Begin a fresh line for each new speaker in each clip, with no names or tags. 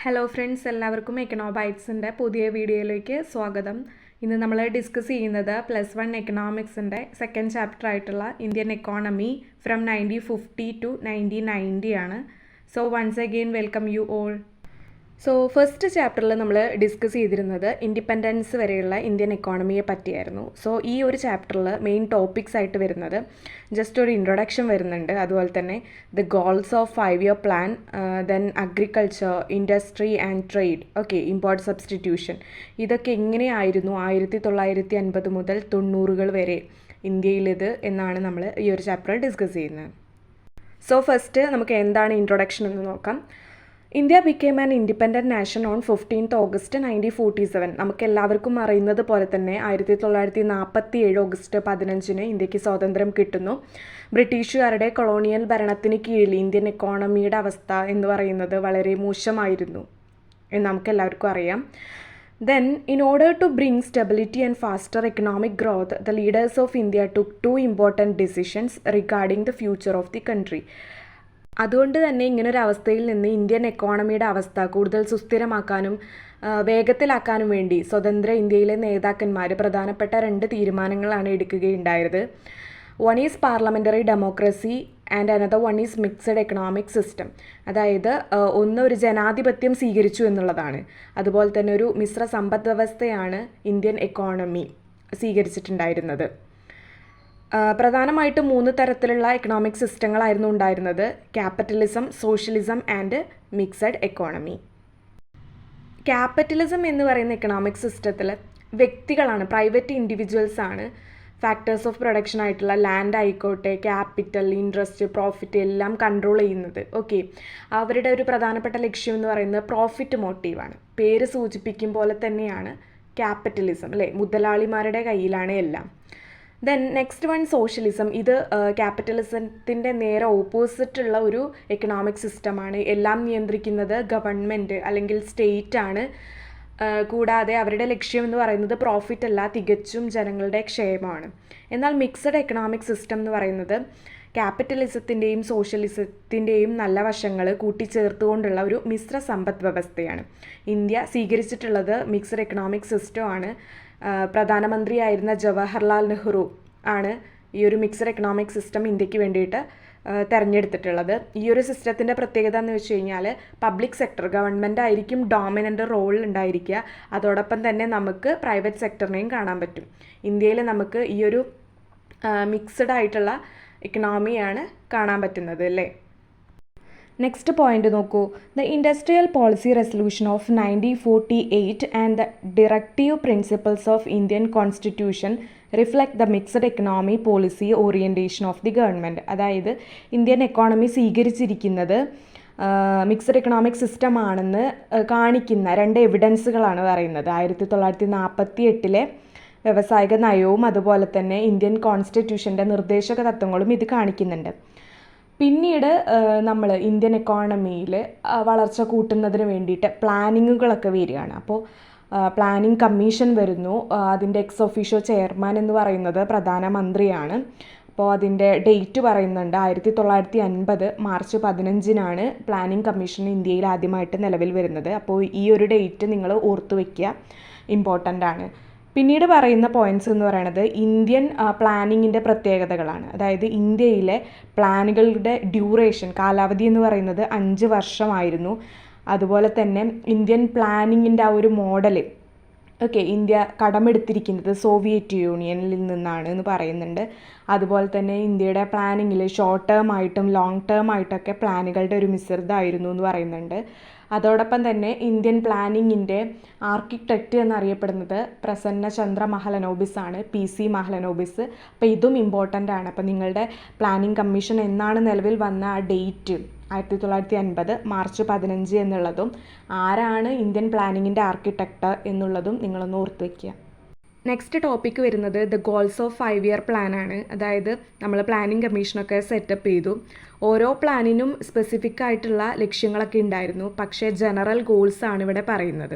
Hello friends, എല്ലാവർക്കും എക്കണോബൈറ്റ്സിൻ്റെ പുതിയ വീഡിയോയിലേക്ക് സ്വാഗതം. ഇന്ന് നമ്മൾ ഡിസ്കസ് ചെയ്യുന്നത് +1 എക്കണോമിക്സിൻ്റെ സെക്കൻഡ് ചാപ്റ്റർ ആയിട്ടുള്ള ഇന്ത്യൻ എക്കോണമി ഫ്രം 1950 ടു 1990 ആണ്. So once again welcome you all. So first ചാപ്റ്ററിൽ നമ്മൾ ഡിസ്കസ് ചെയ്തിരുന്നത് ഇൻഡിപെൻഡൻസ് വരെയുള്ള ഇന്ത്യൻ എക്കോണമിയെ പറ്റിയായിരുന്നു. സോ ഈ ഒരു ചാപ്റ്ററിൽ മെയിൻ ടോപ്പിക്സ് ആയിട്ട് വരുന്നത് ജസ്റ്റ് ഒരു ഇൻട്രൊഡക്ഷൻ വരുന്നുണ്ട്, അതുപോലെ തന്നെ the goals of 5-year plan, then agriculture, industry and trade, okay, import substitution, ഇതൊക്കെ എങ്ങനെയായിരുന്നു 1950 മുതൽ 90 വരെ ഇന്ത്യയിലിത് എന്നാണ് നമ്മൾ ഈ ഒരു ചാപ്റ്ററിൽ ഡിസ്കസ് ചെയ്യുന്നത്. സോ ഫസ്റ്റ് നമുക്ക് എന്താണ് ഇൻട്രൊഡക്ഷൻ എന്ന് നോക്കാം. India became an independent nation on 15th August 1947. നമുക്ക് എല്ലാവർക്കും അറിയുന്നത് പോലെ തന്നെ 1947 August 15 ഇന്ത്യക്ക് സ്വാതന്ത്ര്യം കിട്ടുന്നു. ബ്രിട്ടീഷുകാരുടെ കൊളോണിയൽ ഭരണത്തിന് കീഴിൽ ഇന്ത്യൻ എക്കോണമിയുടെ അവസ്ഥ എന്ന് പറയുന്നത് വളരെ മോശമായിരുന്നു എന്ന് നമുക്ക് എല്ലാവർക്കും അറിയാം. Then, in order to bring stability and faster economic growth, the leaders of India took two important decisions regarding the future of the country. അതുകൊണ്ട് തന്നെ ഇങ്ങനൊരു അവസ്ഥയിൽ നിന്ന് ഇന്ത്യൻ എക്കോണമിയുടെ അവസ്ഥ കൂടുതൽ സുസ്ഥിരമാക്കാനും വേഗത്തിലാക്കാനും വേണ്ടി സ്വതന്ത്ര ഇന്ത്യയിലെ നേതാക്കന്മാർ പ്രധാനപ്പെട്ട 2 തീരുമാനങ്ങളാണ് എടുക്കുകയുണ്ടായത്. One is parliamentary democracy and another one is mixed economic system. അതായത് ഒന്ന് ഒരു ജനാധിപത്യം സ്വീകരിച്ചു എന്നുള്ളതാണ്, അതുപോലെ തന്നെ ഒരു മിശ്ര സമ്പദ് വ്യവസ്ഥയാണ് ഇന്ത്യൻ എക്കോണമി സ്വീകരിച്ചിട്ടുണ്ടായിരുന്നത്. പ്രധാനമായിട്ടും 3 തരത്തിലുള്ള എക്കണോമിക് സിസ്റ്റങ്ങളായിരുന്നു ഉണ്ടായിരുന്നത്: capitalism, socialism and mixed economy. Capitalism എന്ന് പറയുന്ന എക്കണോമിക് സിസ്റ്റത്തിൽ വ്യക്തികളാണ്, പ്രൈവറ്റ് ഇൻഡിവിജ്വൽസ് ആണ് ഫാക്ടേഴ്സ് ഓഫ് പ്രൊഡക്ഷൻ ആയിട്ടുള്ള ലാൻഡ് ആയിക്കോട്ടെ, ക്യാപിറ്റൽ, ഇൻട്രസ്റ്റ്, പ്രോഫിറ്റ് എല്ലാം കൺട്രോൾ ചെയ്യുന്നത്. ഓക്കെ, അവരുടെ ഒരു പ്രധാനപ്പെട്ട ലക്ഷ്യം എന്ന് പറയുന്നത് പ്രോഫിറ്റ് മോട്ടീവാണ്. പേര് സൂചിപ്പിക്കും പോലെ തന്നെയാണ് ക്യാപിറ്റലിസം, അല്ലേ? മുതലാളിമാരുടെ കയ്യിലാണ് എല്ലാം. Then next one socialism. ഇത് ക്യാപിറ്റലിസത്തിൻ്റെ നേരെ ഓപ്പോസിറ്റുള്ള ഒരു എക്കണോമിക് സിസ്റ്റമാണ്. എല്ലാം നിയന്ത്രിക്കുന്നത് ഗവൺമെൻറ് അല്ലെങ്കിൽ സ്റ്റേറ്റ് ആണ്. കൂടാതെ അവരുടെ ലക്ഷ്യം എന്ന് പറയുന്നത് പ്രോഫിറ്റ് അല്ല, തികച്ചും ജനങ്ങളുടെ ക്ഷേമമാണ്. എന്നാൽ മിക്സഡ് എക്കണോമിക് സിസ്റ്റം എന്ന് പറയുന്നത് ക്യാപിറ്റലിസത്തിൻ്റെയും സോഷ്യലിസത്തിൻ്റെയും നല്ല വശങ്ങൾ കൂട്ടിച്ചേർത്തുകൊണ്ടുള്ള ഒരു മിശ്ര സമ്പദ് വ്യവസ്ഥയാണ്. ഇന്ത്യ സ്വീകരിച്ചിട്ടുള്ളത് മിക്സഡ് എക്കണോമിക് സിസ്റ്റമാണ്. പ്രധാനമന്ത്രിയായിരുന്ന ജവഹർലാൽ നെഹ്റു ആണ് ഈ ഒരു മിക്സഡ് എക്കണോമിക് സിസ്റ്റം ഇന്ത്യക്ക് വേണ്ടിയിട്ട് തിരഞ്ഞെടുത്തിട്ടുള്ളത്. ഈ ഒരു സിസ്റ്റത്തിൻ്റെ പ്രത്യേകത എന്ന് വെച്ച് കഴിഞ്ഞാൽ പബ്ലിക് സെക്ടർ, ഗവൺമെൻറ് ആയിരിക്കും ഡോമിനൻ്റ് റോൾ ഉണ്ടായിരിക്കുക. അതോടൊപ്പം തന്നെ നമുക്ക് പ്രൈവറ്റ് സെക്ടറിനെയും കാണാൻ പറ്റും. ഇന്ത്യയിൽ നമുക്ക് ഈ ഒരു മിക്സഡ് ആയിട്ടുള്ള എക്കണോമിയാണ് കാണാൻ പറ്റുന്നത്, അല്ലേ? നെക്സ്റ്റ് പോയിന്റ് നോക്കൂ. The industrial policy resolution of 1948 and the directive principles of Indian constitution reflect the mixed economy policy orientation of the government. അതായത് ഇന്ത്യൻ എക്കോണമി സ്വീകരിച്ചിരിക്കുന്നത് മിക്സഡ് എക്കണോമിക് സിസ്റ്റം ആണെന്ന് കാണിക്കുന്ന 2 എവിഡൻസുകളാണ് പറയുന്നത്. 1948 വ്യവസായിക നയവും അതുപോലെ തന്നെ ഇന്ത്യൻ കോൺസ്റ്റിറ്റ്യൂഷൻ്റെ നിർദ്ദേശക തത്വങ്ങളും ഇത് കാണിക്കുന്നുണ്ട്. പിന്നീട് നമ്മൾ ഇന്ത്യൻ എക്കോണമിയിൽ വളർച്ച കൂട്ടുന്നതിന് വേണ്ടിയിട്ട് പ്ലാനിങ്ങുകളൊക്കെ വരികയാണ്. അപ്പോൾ പ്ലാനിങ് കമ്മീഷൻ വരുന്നു. അതിൻ്റെ എക്സ് ഒഫീഷ്യോ ചെയർമാൻ എന്ന് പറയുന്നത് പ്രധാനമന്ത്രിയാണ്. അപ്പോൾ അതിൻ്റെ ഡേറ്റ് പറയുന്നുണ്ട് 1950 മാർച്ച് 15 പ്ലാനിങ് കമ്മീഷൻ ഇന്ത്യയിൽ ആദ്യമായിട്ട് നിലവിൽ വരുന്നത്. അപ്പോൾ ഈ ഒരു ഡേറ്റ് നിങ്ങൾ ഓർത്തു വയ്ക്കുക, ഇമ്പോർട്ടൻ്റ് ആണ്. പിന്നീട് പറയുന്ന പോയിൻറ്റ്സ് എന്ന് പറയുന്നത് ഇന്ത്യൻ പ്ലാനിങ്ങിൻ്റെ പ്രത്യേകതകളാണ്. അതായത് ഇന്ത്യയിലെ പ്ലാനുകളുടെ ഡ്യൂറേഷൻ, കാലാവധി എന്ന് പറയുന്നത് 5 വർഷമായിരുന്നു. അതുപോലെ തന്നെ ഇന്ത്യൻ പ്ലാനിങ്ങിൻ്റെ ആ ഒരു മോഡൽ, ഓക്കെ, ഇന്ത്യ കടമെടുത്തിരിക്കുന്നത് സോവിയറ്റ് യൂണിയനിൽ നിന്നാണ് എന്ന് പറയുന്നുണ്ട്. അതുപോലെ തന്നെ ഇന്ത്യയുടെ പ്ലാനിങ്ങിൽ ഷോർട്ട് ടേം ആയിട്ടും ലോങ് ടേം ആയിട്ടൊക്കെ പ്ലാനുകളുടെ ഒരു മിശ്രിതമായിരുന്നു എന്ന് പറയുന്നുണ്ട്. അതോടൊപ്പം തന്നെ ഇന്ത്യൻ പ്ലാനിങ്ങിൻ്റെ ആർക്കിടെക്റ്റ് എന്നറിയപ്പെടുന്നത് പ്രസന്ന ചന്ദ്ര മഹലനോബിസ് ആണ്, PC മഹലനോബിസ്. അപ്പോൾ ഇതും ഇമ്പോർട്ടൻ്റ് ആണ്. അപ്പോൾ നിങ്ങളുടെ പ്ലാനിങ് കമ്മീഷൻ എന്നാണ് നിലവിൽ വന്ന ആ ഡേറ്റ് 1950 മാർച്ച് 15 എന്നുള്ളതും ആരാണ് ഇന്ത്യൻ പ്ലാനിങ്ങിൻ്റെ ആർക്കിടെക്റ്റ് എന്നുള്ളതും നിങ്ങളൊന്ന് ഓർത്ത് വയ്ക്കുക. നെക്സ്റ്റ് ടോപ്പിക്ക് വരുന്നത് the goals of 5-year plan ആണ്. അതായത് നമ്മൾ പ്ലാനിങ് കമ്മീഷനൊക്കെ സെറ്റപ്പ് ചെയ്തു. ഓരോ പ്ലാനിനും സ്പെസിഫിക് ആയിട്ടുള്ള ലക്ഷ്യങ്ങളൊക്കെ ഉണ്ടായിരുന്നു, പക്ഷേ ജനറൽ ഗോൾസ് ആണ് ഇവിടെ പറയുന്നത്.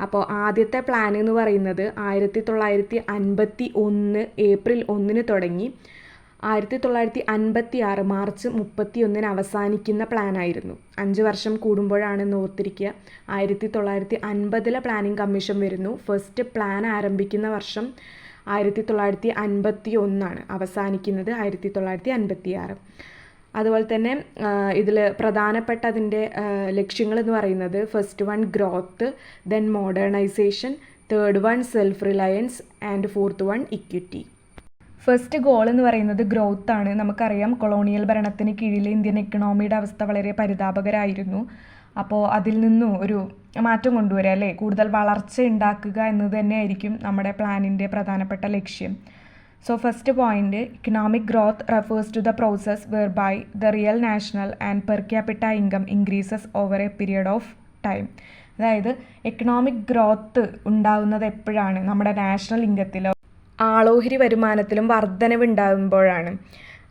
അപ്പോൾ ആദ്യത്തെ പ്ലാൻ എന്ന് പറയുന്നത് 1951 ഏപ്രിൽ 1 തുടങ്ങി 1956 മാർച്ച് 31 അവസാനിക്കുന്ന പ്ലാനായിരുന്നു. 5 വർഷം കൂടുമ്പോഴാണെന്ന് ഓർത്തിരിക്കുക. 1950 പ്ലാനിംഗ് കമ്മീഷൻ വരുന്നു. ഫസ്റ്റ് പ്ലാൻ ആരംഭിക്കുന്ന വർഷം 1951, അവസാനിക്കുന്നത് 1956. അതുപോലെ തന്നെ ഇതിൽ പ്രധാനപ്പെട്ട അതിൻ്റെ ലക്ഷ്യങ്ങളെന്ന് പറയുന്നത് first one growth, then modernisation, third one self Reliance and fourth one equity. First goal എന്ന് പറയുന്നത് ഗ്രോത്ത് ആണ്. നമുക്കറിയാം കൊളോണിയൽ ഭരണത്തിന് കീഴിൽ ഇന്ത്യൻ എക്കണോമിയുടെ അവസ്ഥ വളരെ പരിതാപകരമായിരുന്നു. അപ്പോൾ അതിൽ നിന്നും ഒരു മാറ്റം കൊണ്ടുവരിക അല്ലേ, കൂടുതൽ വളർച്ച ഉണ്ടാക്കുക എന്നത് തന്നെയായിരിക്കും നമ്മുടെ പ്ലാനിൻ്റെ പ്രധാനപ്പെട്ട ലക്ഷ്യം. So first point, economic growth refers to the process whereby the real national and per capita income increases over a period of time. അതായത് എക്കണോമിക് ഗ്രോത്ത് ഉണ്ടാകുന്നത് എപ്പോഴാണ്? നമ്മുടെ നാഷണൽ ഇൻകത്തിലോ ആളോഹരി വരുമാനത്തിലും വർധനവ് ഉണ്ടാകുമ്പോഴാണ്.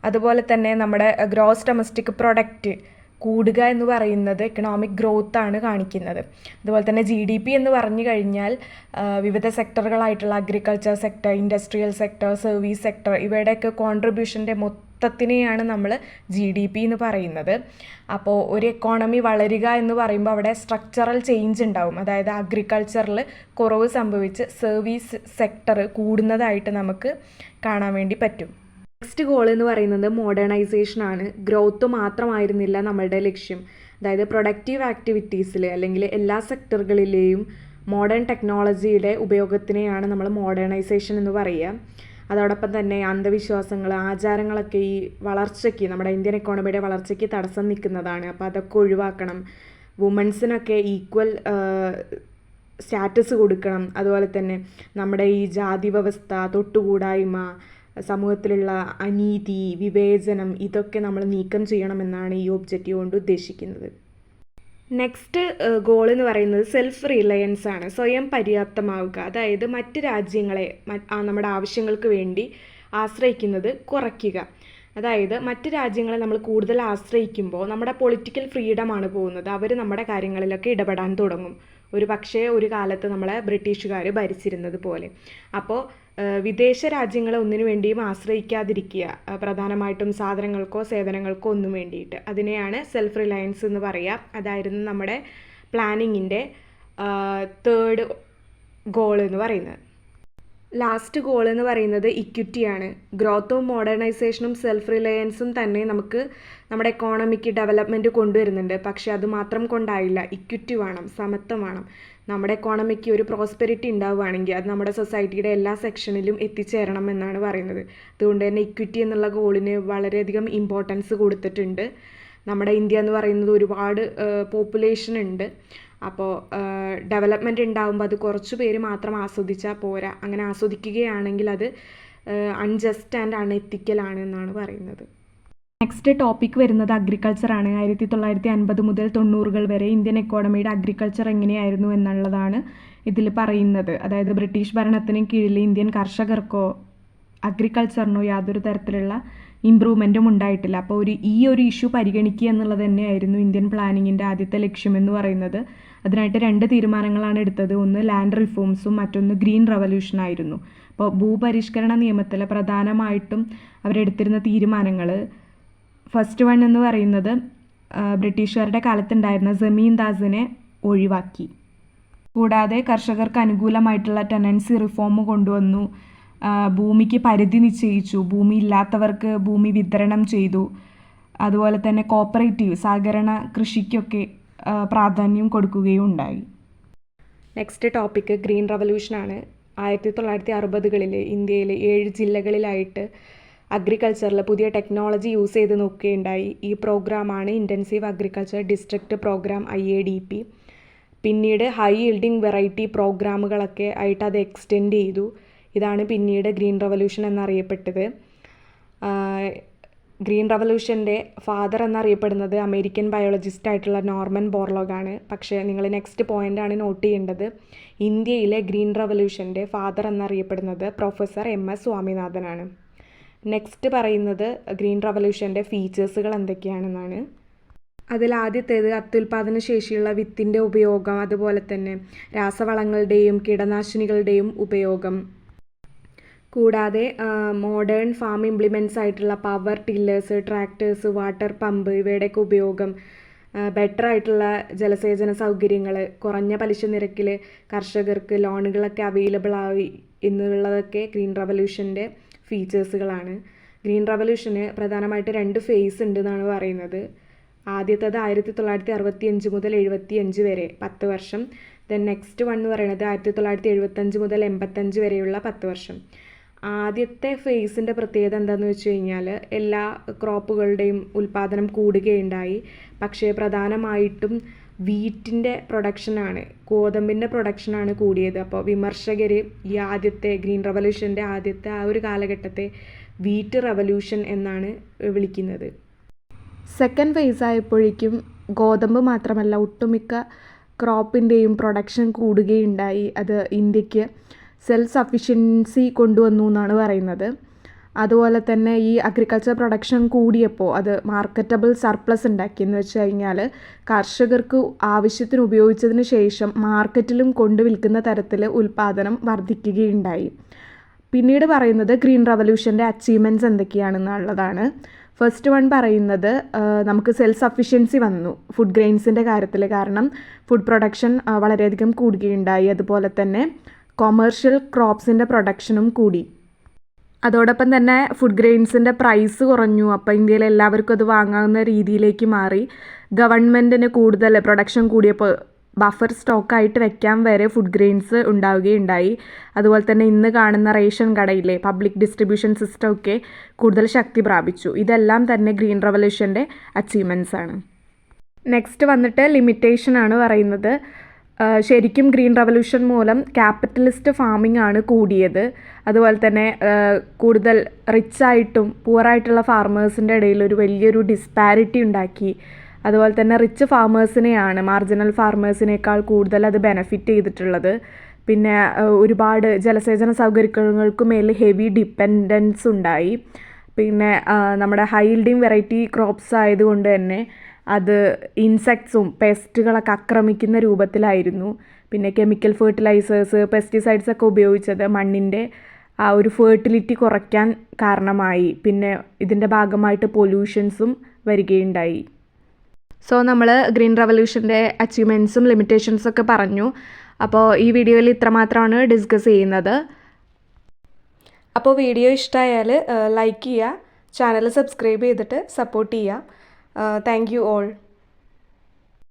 അതുപോലെ തന്നെ നമ്മുടെ ഗ്രോസ് ഡൊമസ്റ്റിക് പ്രൊഡക്റ്റ് കൂടുക എന്ന് പറയുന്നത് എക്കണോമിക് ഗ്രോത്ത് ആണ് കാണിക്കുന്നത്. അതുപോലെ തന്നെ GDP എന്ന് പറഞ്ഞു കഴിഞ്ഞാൽ വിവിധ സെക്ടറുകളായിട്ടുള്ള agriculture sector, industrial sector, service sector, ഇവയുടെയൊക്കെ കോൺട്രിബ്യൂഷൻ്റെ മൊത്തത്തിനെയാണ് നമ്മൾ GDP എന്ന് പറയുന്നത്. അപ്പോൾ ഒരു എക്കോണമി വളരുക എന്ന് പറയുമ്പോൾ അവിടെ സ്ട്രക്ചറൽ ചേഞ്ച് ഉണ്ടാവും. അതായത് അഗ്രികൾച്ചറിൽ കുറവ് സംഭവിച്ച് സർവീസ് സെക്ടർ കൂടുന്നതായിട്ട് നമുക്ക് കാണാൻ വേണ്ടി പറ്റും. നെക്സ്റ്റ് ഗോൾ എന്ന് പറയുന്നത് മോഡേണൈസേഷൻ ആണ്. ഗ്രോത്ത് മാത്രമായിരുന്നില്ല നമ്മളുടെ ലക്ഷ്യം. അതായത് പ്രൊഡക്റ്റീവ് ആക്ടിവിറ്റീസിൽ അല്ലെങ്കിൽ എല്ലാ സെക്ടറുകളിലെയും മോഡേൺ ടെക്നോളജിയുടെ ഉപയോഗത്തിനെയാണ് നമ്മൾ മോഡേണൈസേഷൻ എന്ന് പറയുക. അതോടൊപ്പം തന്നെ അന്ധവിശ്വാസങ്ങൾ, ആചാരങ്ങളൊക്കെ ഈ വളർച്ചയ്ക്ക്, നമ്മുടെ ഇന്ത്യൻ എക്കോണമിയുടെ വളർച്ചയ്ക്ക് തടസ്സം നിൽക്കുന്നതാണ്. അപ്പോൾ അതൊക്കെ ഒഴിവാക്കണം. വുമൻസിനൊക്കെ ഈക്വൽ സ്റ്റാറ്റസ് കൊടുക്കണം. അതുപോലെ തന്നെ നമ്മുടെ ഈ ജാതി വ്യവസ്ഥ, തൊട്ടുകൂടായ്മ, സമൂഹത്തിലുള്ള അനീതി, വിവേചനം, ഇതൊക്കെ നമ്മൾ നീക്കം ചെയ്യണമെന്നാണ് ഈ ഒബ്ജക്റ്റീവ് കൊണ്ട് ഉദ്ദേശിക്കുന്നത്. നെക്സ്റ്റ് ഗോൾ എന്ന് പറയുന്നത് സെൽഫ് റിലയൻസ് ആണ്. സ്വയം പര്യാപ്തമാവുക. അതായത് മറ്റ് രാജ്യങ്ങളെ നമ്മുടെ ആവശ്യങ്ങൾക്ക് വേണ്ടി ആശ്രയിക്കുന്നത് കുറയ്ക്കുക. അതായത് മറ്റ് രാജ്യങ്ങളെ നമ്മൾ കൂടുതൽ ആശ്രയിക്കുമ്പോൾ നമ്മുടെ പൊളിറ്റിക്കൽ ഫ്രീഡമാണ് പോകുന്നത്. അവർ നമ്മുടെ കാര്യങ്ങളിലൊക്കെ ഇടപെടാൻ തുടങ്ങും. ഒരു കാലത്ത് നമ്മളെ ബ്രിട്ടീഷുകാർ ഭരിച്ചിരുന്നത് പോലെ. അപ്പോൾ വിദേശ രാജ്യങ്ങളെ ഒന്നിനു വേണ്ടിയും ആശ്രയിക്കാതിരിക്കുക, പ്രധാനമായിട്ടും സാധനങ്ങൾക്കോ സേവനങ്ങൾക്കോ ഒന്നും വേണ്ടിയിട്ട്. അതിനെയാണ് സെൽഫ് റിലയൻസ് എന്ന് പറയുക. അതായിരുന്നു നമ്മുടെ പ്ലാനിങ്ങിൻ്റെ തേർഡ് ഗോൾ എന്ന് പറയുന്നത്. ലാസ്റ്റ് ഗോൾ എന്ന് പറയുന്നത് ഇക്വിറ്റിയാണ്. ഗ്രോത്തും മോഡേണൈസേഷനും സെൽഫ് റിലയൻസും തന്നെ നമുക്ക് നമ്മുടെ എക്കോണമിക്ക് ഡെവലപ്മെൻറ്റ് കൊണ്ടുവരുന്നുണ്ട്. പക്ഷേ അത് മാത്രം കൊണ്ടായില്ല. ഇക്വിറ്റി വേണം, സമത്വം വേണം. നമ്മുടെ എക്കോണമിക്ക് ഒരു പ്രോസ്പെരിറ്റി ഉണ്ടാവുകയാണെങ്കിൽ അത് നമ്മുടെ സൊസൈറ്റിയുടെ എല്ലാ സെക്ഷനിലും എത്തിച്ചേരണം എന്നാണ് പറയുന്നത്. അതുകൊണ്ട് തന്നെ ഇക്വിറ്റി എന്നുള്ള ഗോളിന് വളരെയധികം ഇമ്പോർട്ടൻസ് കൊടുത്തിട്ടുണ്ട്. നമ്മുടെ ഇന്ത്യ എന്ന് പറയുന്നത് ഒരുപാട് പോപ്പുലേഷൻ ഉണ്ട്. അപ്പോൾ ഡെവലപ്മെൻറ്റ് ഉണ്ടാകുമ്പോൾ അത് കുറച്ച് പേര് മാത്രം ആസ്വദിച്ചാൽ പോരാ. അങ്ങനെ ആസ്വദിക്കുകയാണെങ്കിൽ അത് അൺജസ്റ്റ് ആൻഡ് അൺഎത്തിക്കലാണ് എന്നാണ് പറയുന്നത്. നെക്സ്റ്റ് ടോപ്പിക് വരുന്നത് അഗ്രികൾച്ചറാണ്. 1950 മുതൽ 90 വരെ ഇന്ത്യൻ എക്കോണമിയുടെ അഗ്രികൾച്ചർ എങ്ങനെയായിരുന്നു എന്നുള്ളതാണ് ഇതിൽ പറയുന്നത്. അതായത് ബ്രിട്ടീഷ് ഭരണത്തിന് കീഴിൽ ഇന്ത്യൻ കർഷകർക്കോ അഗ്രികൾച്ചറിനോ യാതൊരു തരത്തിലുള്ള ഇമ്പ്രൂവ്മെൻറ്റും ഉണ്ടായിട്ടില്ല. അപ്പോൾ ഈ ഒരു ഇഷ്യൂ പരിഗണിക്കുക എന്നുള്ളത് തന്നെയായിരുന്നു ഇന്ത്യൻ പ്ലാനിങ്ങിൻ്റെ ആദ്യത്തെ ലക്ഷ്യമെന്ന് പറയുന്നത്. അതിനായിട്ട് 2 തീരുമാനങ്ങളാണ് എടുത്തത്. ഒന്ന് ലാൻഡ് റിഫോംസും മറ്റൊന്ന് ഗ്രീൻ റവല്യൂഷനായിരുന്നു. അപ്പോൾ ഭൂപരിഷ്കരണ നിയമത്തിൽ പ്രധാനമായിട്ടും അവരെടുത്തിരുന്ന തീരുമാനങ്ങൾ, ഫസ്റ്റ് വൺ എന്ന് പറയുന്നത് ബ്രിട്ടീഷുകാരുടെ കാലത്തുണ്ടായിരുന്ന ജമീന്ദാസിനെ ഒഴിവാക്കി. കൂടാതെ കർഷകർക്ക് അനുകൂലമായിട്ടുള്ള ടെനൻസി റിഫോം കൊണ്ടുവന്നു. ഭൂമിക്ക് പരിധി നിശ്ചയിച്ചു. ഭൂമി ഇല്ലാത്തവർക്ക് ഭൂമി വിതരണം ചെയ്തു. അതുപോലെ തന്നെ കോപ്പറേറ്റീവ് സഹകരണ കൃഷിക്കൊക്കെ പ്രാധാന്യം കൊടുക്കുകയും ഉണ്ടായി. നെക്സ്റ്റ് ടോപ്പിക്ക് ഗ്രീൻ റവല്യൂഷനാണ്. 1960കളിൽ ഇന്ത്യയിലെ 7 ജില്ലകളിലായിട്ട് അഗ്രികൾച്ചറിൽ പുതിയ ടെക്നോളജി യൂസ് ചെയ്ത് നോക്കുകയുണ്ടായി. ഈ പ്രോഗ്രാമാണ് intensive agriculture district program IADP. പിന്നീട് ഹൈ ഈൽഡിംഗ് വെറൈറ്റി പ്രോഗ്രാമുകളൊക്കെ ആയിട്ട് അത് എക്സ്റ്റെൻഡ് ചെയ്തു. ഇതാണ് പിന്നീട് ഗ്രീൻ റവല്യൂഷൻ എന്നറിയപ്പെട്ടത്. ഗ്രീൻ റവല്യൂഷൻ്റെ ഫാദർ എന്നറിയപ്പെടുന്നത് അമേരിക്കൻ ബയോളജിസ്റ്റ് ആയിട്ടുള്ള നോർമൻ ബോർലോഗാണ്. പക്ഷേ നിങ്ങൾ നെക്സ്റ്റ് പോയിൻ്റാണ് നോട്ട് ചെയ്യേണ്ടത്. ഇന്ത്യയിലെ ഗ്രീൻ റവല്യൂഷൻ്റെ ഫാദർ എന്നറിയപ്പെടുന്നത് പ്രൊഫസർ MS സ്വാമിനാഥനാണ്. നെക്സ്റ്റ് പറയുന്നത് ഗ്രീൻ റവല്യൂഷൻ്റെ ഫീച്ചേഴ്സുകൾ എന്തൊക്കെയാണെന്നാണ്. അതിലാദ്യത്തേത് അത്യുൽപാദന ശേഷിയുള്ള വിത്തിൻ്റെ ഉപയോഗം, അതുപോലെ തന്നെ രാസവളങ്ങളുടെയും കീടനാശിനികളുടെയും ഉപയോഗം. കൂടാതെ മോഡേൺ ഫാം ഇംപ്ലിമെൻറ്റ്സ് ആയിട്ടുള്ള power tillers, tractors, water pump ഇവയുടെയൊക്കെ ഉപയോഗം, ബെറ്റർ ആയിട്ടുള്ള ജലസേചന സൗകര്യങ്ങൾ, കുറഞ്ഞ പലിശ നിരക്കിൽ കർഷകർക്ക് ലോണുകളൊക്കെ അവൈലബിൾ ആയി എന്നുള്ളതൊക്കെ ഗ്രീൻ റവല്യൂഷൻ്റെ ഫീച്ചേഴ്സുകളാണ്. ഗ്രീൻ റവല്യൂഷന് പ്രധാനമായിട്ട് 2 ഫേസ് ഉണ്ട് എന്നാണ് പറയുന്നത്. ആദ്യത്തേത് 1965 മുതൽ 75 വരെ 10 വർഷം. ദെൻ നെക്സ്റ്റ് വൺ എന്ന് പറയുന്നത് 1975 മുതൽ 85 വരെയുള്ള 10 വർഷം. ആദ്യത്തെ ഫേസിൻ്റെ പ്രത്യേകത എന്താണെന്ന് വെച്ച് കഴിഞ്ഞാൽ എല്ലാ ക്രോപ്പുകളുടെയും ഉൽപ്പാദനം കൂടുകയുണ്ടായി. പക്ഷേ പ്രധാനമായിട്ടും വീറ്റിൻ്റെ പ്രൊഡക്ഷനാണ്, ഗോതമ്പിൻ്റെ പ്രൊഡക്ഷനാണ് കൂടിയത്. അപ്പോൾ വിമർശകർ ഈ ആദ്യത്തെ ഗ്രീൻ റവല്യൂഷൻ്റെ ആദ്യത്തെ ആ ഒരു കാലഘട്ടത്തെ വീറ്റ് റവല്യൂഷൻ എന്നാണ് വിളിക്കുന്നത്. സെക്കൻഡ് ഫേസ് ആയപ്പോഴേക്കും ഗോതമ്പ് മാത്രമല്ല ഒട്ടുമിക്ക ക്രോപ്പിൻ്റെയും പ്രൊഡക്ഷൻ കൂടുകയുണ്ടായി. അത് ഇന്ത്യക്ക് സെൽഫ് സഫിഷ്യൻസി കൊണ്ടുവന്നു എന്നാണ് പറയുന്നത്. അതുപോലെ തന്നെ ഈ അഗ്രികൾച്ചർ പ്രൊഡക്ഷൻ കൂടിയപ്പോൾ അത് മാർക്കറ്റബിൾ സർപ്ലസ് ഉണ്ടാക്കിയെന്ന് വെച്ച് കഴിഞ്ഞാൽ കർഷകർക്ക് ആവശ്യത്തിന് ഉപയോഗിച്ചതിന് ശേഷം മാർക്കറ്റിലും കൊണ്ട് വിൽക്കുന്ന തരത്തിൽ ഉൽപ്പാദനം വർദ്ധിക്കുകയുണ്ടായി. പിന്നീട് പറയുന്നത് ഗ്രീൻ റവല്യൂഷൻ്റെ അച്ചീവ്മെൻറ്റ്സ് എന്തൊക്കെയാണെന്നുള്ളതാണ്. ഫസ്റ്റ് വൺ പറയുന്നത് നമുക്ക് സെൽഫ് സഫിഷ്യൻസി വന്നു ഫുഡ് ഗ്രെയിൻസിൻ്റെ കാര്യത്തിൽ. കാരണം ഫുഡ് പ്രൊഡക്ഷൻ വളരെയധികം കൂടുകയുണ്ടായി. അതുപോലെ തന്നെ കൊമേർഷ്യൽ ക്രോപ്സിൻ്റെ പ്രൊഡക്ഷനും കൂടി. അതോടൊപ്പം തന്നെ ഫുഡ് ഗ്രെയിൻസിൻ്റെ പ്രൈസ് കുറഞ്ഞു. അപ്പോൾ ഇന്ത്യയിൽ എല്ലാവർക്കും അത് വാങ്ങാവുന്ന രീതിയിലേക്ക് മാറി. ഗവൺമെൻറ്റിന് കൂടുതൽ പ്രൊഡക്ഷൻ കൂടിയപ്പോൾ ബഫർ സ്റ്റോക്കായിട്ട് വെക്കാൻ വരെ ഫുഡ് ഗ്രെയിൻസ് ഉണ്ടാവുകയുണ്ടായി. അതുപോലെ തന്നെ ഇന്ന് കാണുന്ന റേഷൻ കടയിലെ പബ്ലിക് ഡിസ്ട്രിബ്യൂഷൻ സിസ്റ്റം ഒക്കെ കൂടുതൽ ശക്തി പ്രാപിച്ചു. ഇതെല്ലാം തന്നെ ഗ്രീൻ റവല്യൂഷൻ്റെ അച്ചീവ്മെൻറ്റ്സ് ആണ്. നെക്സ്റ്റ് വന്നിട്ട് ലിമിറ്റേഷൻ ആണ് പറയുന്നത്. ശരിക്കും ഗ്രീൻ റവല്യൂഷൻ മൂലം ക്യാപിറ്റലിസ്റ്റ് ഫാമിംഗ് ആണ് കൂടിയത്. അതുപോലെ തന്നെ കൂടുതൽ റിച്ചായിട്ടും പുവറായിട്ടുള്ള ഫാർമേഴ്സിൻ്റെ ഇടയിൽ ഒരു വലിയൊരു ഡിസ്പാരിറ്റി ഉണ്ടാക്കി. അതുപോലെ തന്നെ റിച്ച് ഫാമേഴ്സിനെയാണ് മാർജിനൽ ഫാർമേഴ്സിനേക്കാൾ കൂടുതൽ അത് ബെനഫിറ്റ് ചെയ്തിട്ടുള്ളത്. പിന്നെ ഒരുപാട് ജലസേചന സൗകര്യങ്ങൾക്ക് മേൽ ഹെവി ഡിപ്പെൻഡൻസ് ഉണ്ടായി. പിന്നെ നമ്മുടെ ഹൈ യീൽഡിങ് വെറൈറ്റി ക്രോപ്സ് ആയതുകൊണ്ട് തന്നെ അത് ഇൻസെക്ട്സും പെസ്റ്റുകളൊക്കെ ആക്രമിക്കുന്ന രൂപത്തിലായിരുന്നു. പിന്നെ കെമിക്കൽ ഫെർട്ടിലൈസേഴ്സ്, പെസ്റ്റിസൈഡ്സ് ഒക്കെ ഉപയോഗിച്ചത് മണ്ണിൻ്റെ ആ ഒരു ഫെർട്ടിലിറ്റി കുറയ്ക്കാൻ കാരണമായി. പിന്നെ ഇതിൻ്റെ ഭാഗമായിട്ട് പൊല്യൂഷൻസും വരികയുണ്ടായി. സോ നമ്മൾ ഗ്രീൻ റവല്യൂഷൻ്റെ അച്ചീവ്മെൻറ്റ്സും ലിമിറ്റേഷൻസും ഒക്കെ പറഞ്ഞു. അപ്പോൾ ഈ വീഡിയോയിൽ ഇത്രമാത്രമാണ് ഡിസ്കസ് ചെയ്യുന്നത്. അപ്പോൾ വീഡിയോ ഇഷ്ടമായാൽ ലൈക്ക് ചെയ്യുക, ചാനൽ സബ്സ്ക്രൈബ് ചെയ്തിട്ട് സപ്പോർട്ട് ചെയ്യുക. Thank you all.